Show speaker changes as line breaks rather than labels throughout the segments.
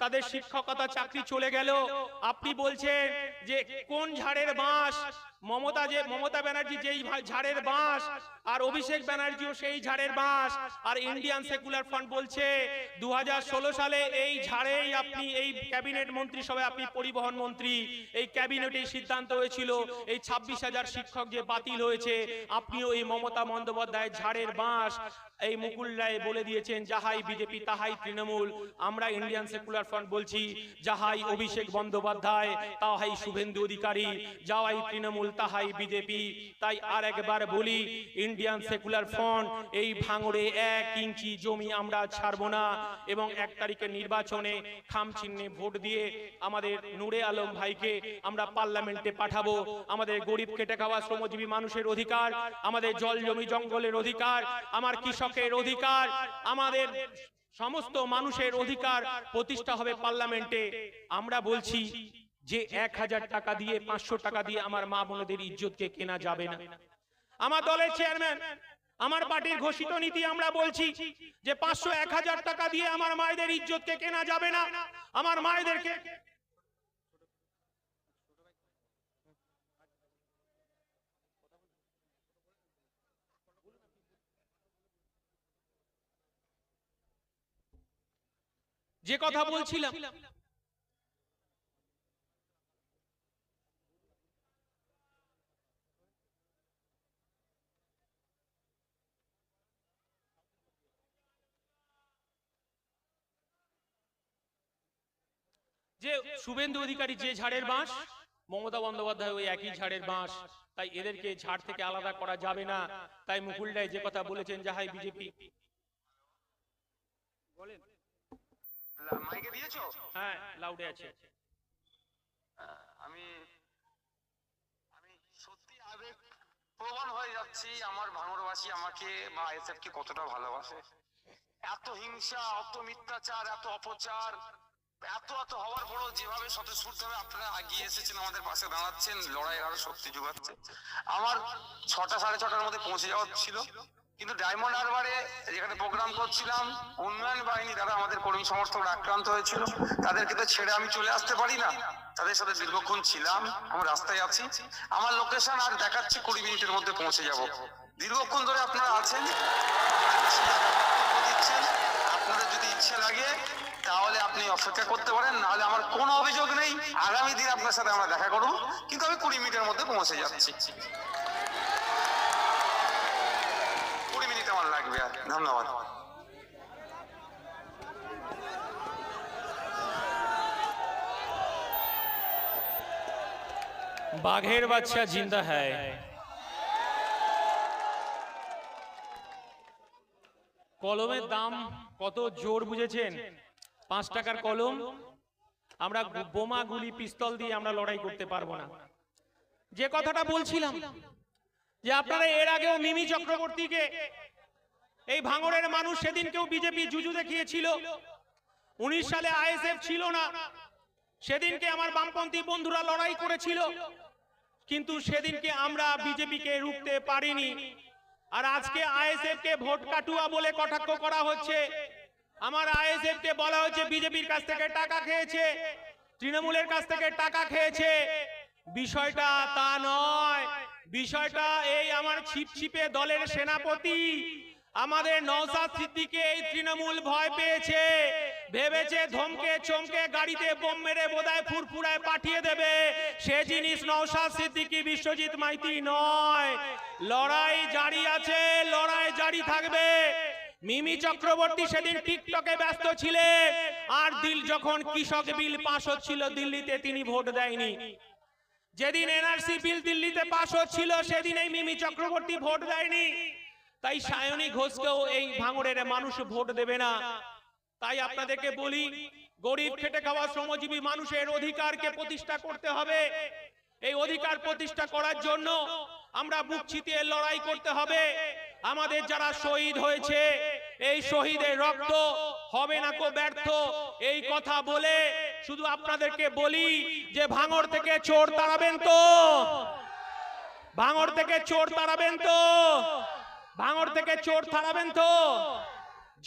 তাদের শিক্ষকতা চাকরি চলে গেল। আপনি বলছেন যে কোন ঝাড়ের বাঁশ, মমতা ব্যানার্জি যেই ঝাড়ের বাঁশ আর অভিষেক ব্যানার্জিও সেই ঝাড়ের বাঁশ, আর ইন্ডিয়ান সেকুলার ফ্রন্ট বলছে 2016 সালে এই ঝাড়েই আপনি এই ক্যাবিনেট মন্ত্রী সভায় আপনি পরিবহন মন্ত্রী, এই ক্যাবিনেটেই সিদ্ধান্ত হয়েছিল এই 26,000 শিক্ষক যে বাতিল হয়েছে, আপনিও এই মমতা বন্দ্যোপাধ্যায়ের ঝাড়ের বাঁশ। এই মুকুল রায় বলে দিয়েছেন যাহাই বিজেপি তাহাই তৃণমূল। আমরা ইন্ডিয়ান সেকুলার ফ্রন্ট বলছি যাহাই অভিষেক বন্দ্যোপাধ্যায় তাহাই শুভেন্দু অধিকারী, যাহাই তৃণমূল তাহাই বিজেপি। তাই আর একবার বলি, ইন্ডিয়ান সেকুলার ফ্রন্ট এই ভাঙড়ে 1 ইঞ্চি জমি আমরা ছাড়বো না, এবং 1 তারিখের নির্বাচনে খাম চিহ্নে ভোট দিয়ে আমাদের নূরে আলম ভাইকে আমরা পার্লামেন্টে পাঠাবো। আমাদের গরিব খেটে খাওয়া শ্রমজীবী মানুষের অধিকার, আমাদের জল জমি জঙ্গলের অধিকার, আমার কৃষকের অধিকার, আমাদের সমস্ত মানুষের অধিকার প্রতিষ্ঠা হবে পার্লামেন্টে। আমরা বলছি যে 1000 টাকা দিয়ে 500 টাকা দিয়ে আমার মা বোনদের ইজ্জতকে কেনা যাবে না। আমার দলের চেয়ারম্যান, আমার পার্টির ঘোষিত নীতি, আমরা বলছি যে 500-1000 টাকা দিয়ে আমার মায়েদের ইজ্জতকে কেনা যাবে না। আমার মায়েদেরকে যে কথা বলছিলাম, যে শুভেন্দু অধিকারী যে ঝাড়ের বাঁশ, মমতা বন্দ্যোপাধ্যায় ওই একই ঝাড়ের বাঁশ। তাই এদেরকে ঝাড় থেকে আলাদা করা যাবে না। তাই মুকুল রায় যে কথা বলেছেন যাহাই বিজেপি। বলেন, মাইকে দিয়েছো? হ্যাঁ, লাউডে আছে। আমি সত্যি
প্রমাণ হয়ে যাচ্ছি আমার ভাঙড়বাসী আমাকে বা আইএসএফ কে কতটা ভালোবাসে। এত হিংসা, এত মিথ্যাচার, এত অপচার, এত এত হওয়ার পরও যেভাবে স্বতঃস্ফূর্তভাবে আপনারা এগিয়ে এসেছেন, আমাদের পাশে দাঁড়াচ্ছেন, লড়াইয়ের আরো শক্তি যোগাচ্ছে। আমার 6টা 6:30টার মধ্যে পৌঁছে যাওয়ার ছিল, কিন্তু ডায়মন্ড হারবারে যেখানে প্রোগ্রাম করছিলাম, উন্নয়ন বাহিনী দ্বারা আমাদের কর্মী সমর্থকরা আক্রান্ত হয়েছিল। তাদেরকে তো ছেড়ে আমি চলে আসতে পারি না, তাদের সাথে দীর্ঘক্ষণ ছিলাম। আমি রাস্তায় আছি, আমার লোকেশন আর দেখাচ্ছে 20 মিনিটের মধ্যে পৌঁছে যাব। দীর্ঘক্ষণ ধরে আপনারা আছেন, দিচ্ছেন। আপনাদের যদি ইচ্ছে লাগে তাহলে আপনি অপেক্ষা করতে পারেন, নাহলে আমার কোনো অভিযোগ নেই, আগামী দিন আপনার সাথে আমরা দেখা করব, কিন্তু আমি 20 মিনিটের মধ্যে পৌঁছে যাচ্ছি। 20 মিনিট আমার লাগবে। আর ধন্যবাদ।
বাঘের বাচ্চা জিন্দা হ্যায়। কলমের দাম কত জোর বুঝেছেন? 5 টাকার কলম, আমরা বোমা গুলি পিস্তল দিয়ে আমরা লড়াই করতে পারবো না। যে কথাটা বলছিলাম যে আপনারা এর আগেও মিমি চক্রবর্তীকে, এই ভাঙড়ের মানুষ সেদিনকেও বিজেপি জুজু দেখিয়েছিল। 19 সালে আইএসএফ ছিল না, সেদিনকে আমার বামপন্থী বন্ধুরা লড়াই করেছিল, কিন্তু সেদিনকে আমরা বিজেপিকে রুখতে পারিনি। আর আজকে আইএসএফ কে ভোট কাটুয়া বলে কটাক্ষ করা হচ্ছে। আমার আইএসএফ কে বলা হচ্ছে বিজেপির কাছ থেকে টাকা খেয়েছে, তৃণমূলের কাছ থেকে টাকা খেয়েছে। বিষয়টা তা নয়, বিষয়টা এই আমার ছিপছিপে দলের সেনাপতি আমাদের নওশাদ সিদ্দিকী এই তৃণমূল ভয় পেয়েছে, ভেবেছে ধমকে চমকে গাড়িতে বোম মেরে বোধহয় ফুরফুরায় পাঠিয়ে দেবে। সে জিনিস নওশাদ সিদ্দিকী বিশ্বজিৎ মাইতি নয়। লড়াই জারি আছে, লড়াই জারি থাকবে। মিমি চক্রবর্তী সেদিন টিকটকে ব্যস্ত ছিলেন, আর যখন কৃষক বিল পাস হচ্ছিল দিল্লিতে তিনি ভোট দেয়নি। যেদিন এনআরসি বিল দিল্লিতে পাস হচ্ছিল সেদিন এই মিমি চক্রবর্তী ভোট দেয়নি। তাই সায়নী ঘোষকেও এই ভাঙড়ের মানুষ ভোট দেবে না। তাই আপনাদেরকে বলি, গরিব খেটে খাওয়া শ্রমজীবী মানুষের অধিকারকে প্রতিষ্ঠা করতে হবে। এই অধিকার প্রতিষ্ঠা করার জন্য আমরা বুক চিতিয়ে লড়াই করতে হবে। আমাদের যারা শহীদ হয়েছে, এই শহীদের রক্ত হবে না কো ব্যর্থ। এই কথা বলে শুধু আপনাদেরকে বলি যে ভাঙড় থেকে চোর তাড়াবেন তো, ভাঙড় থেকে চোর তাড়াবেন তো, ভাঙড় থেকে চোর তাড়াবেন তো।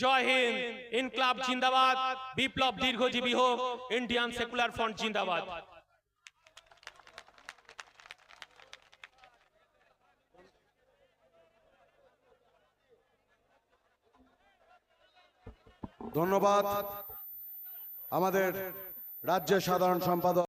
জয় হিন্দ, ইনকলাব জিন্দাবাদ, বিপ্লব দীর্ঘজীবী হোক, ইন্ডিয়ান সেকুলার ফ্রন্ট জিন্দাবাদ।
ধন্যবাদ আমাদের রাজ্যের সাধারণ সম্পাদক